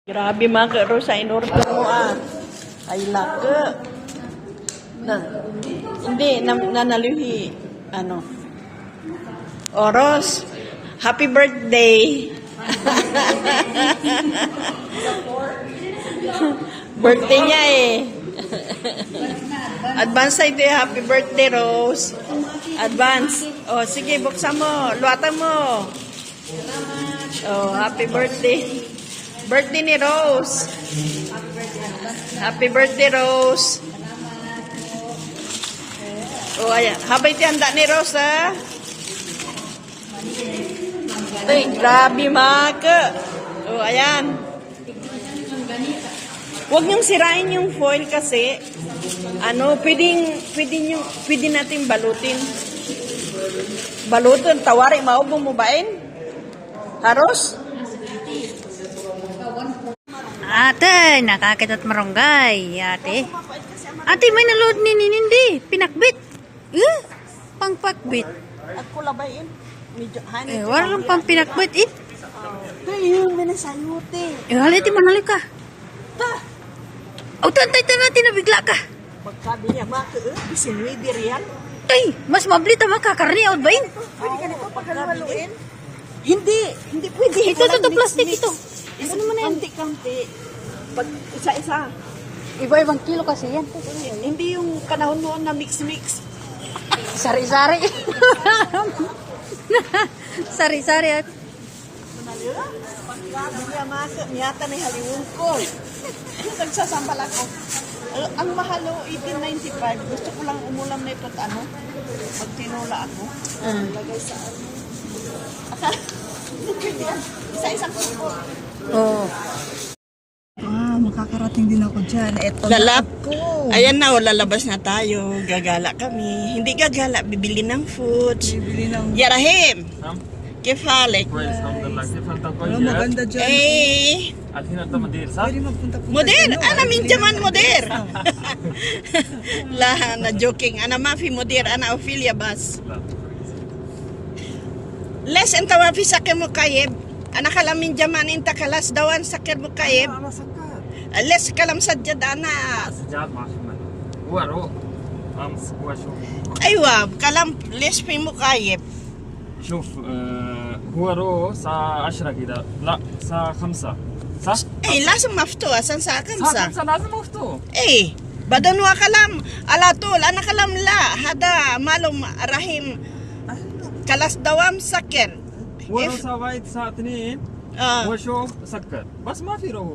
Grabe mga Rosa, in-order mo Ay laka. Hindi, nanalihi. Ano? Oros, happy birthday. Birthday niya Advance tayo happy birthday, Rose. Advance. Sige, buksan mo. Luwatan mo. Happy birthday. Birthday ni Rose. Happy birthday, Rose. Ayan. Habay tihanda ni Rose, Ay, grabe, maka. Ayan. Huwag niyong sirain yung foil kasi, pwede natin balutin. Balutin, tawari, maubong mo bain? Haros? Ate, nakakitat marunggay. Ate, may naload ni Nindi. Pinakbit. Pangpakbit. Ako labayin. Medyo hanit. Wala lang pang pinakbit. Ayun, minasayute. Haliti manali ka. Tantay natin nabigla ka. Magkabi niya, bisinwidir yan. Mas mablit ang makakarni out ba yun? Pwede ka nito pagkaluin? Hindi pwede. Ito, plastic ito. Ano mo na yan? Kanti. Pag isa-isa. Iba-ibang kilo kasi yan. Hindi yung panahon noon na mix-mix. Sari-sari. Sari-sari at. Pagkabi niya, miyata na haliwon ko. Nagsasambal ako. Ang mahalo, 1895. Gusto ko lang umulam na ito at magtinula ako. Lagay sa Isa-isang kupo. Makakarating din ako dyan. Eto Lalap. na ako. Ayan na, lalabas na tayo. Gagala kami. Hindi gagala, bibili ng food. Bibili ng... Yarahim! Kefalik. كويس الحمد لله كيف انت Ano, maganda طيب؟ dyan. الحين انت مدير صح؟ Pwede magpunta-punta مدير dyan, no? انا من Bibili زمان ng- مدير لا انا جوكينج انا ما في مدير انا اوفيليا بس لا ليش انت ما في سكر مكيف انا كلام من زمان انت خلاص دوان سكر مكيف Ala sakar. ليش كلام سجد انا سجاد مع شمال هو امس هو شوف ايوه كلام ليش في مكيف شوف هو الساعة 10 كده لا الساعة 5 صح؟ اي لازم مفتوح عشان ساعه الساعة 5 5 لازم مفتوح اي بدن وكلام على طول انا كلام لا هذا معلوم رحيم كلاس دوام سكر هو ساعة 2 هو شوف سكر بس ما في رو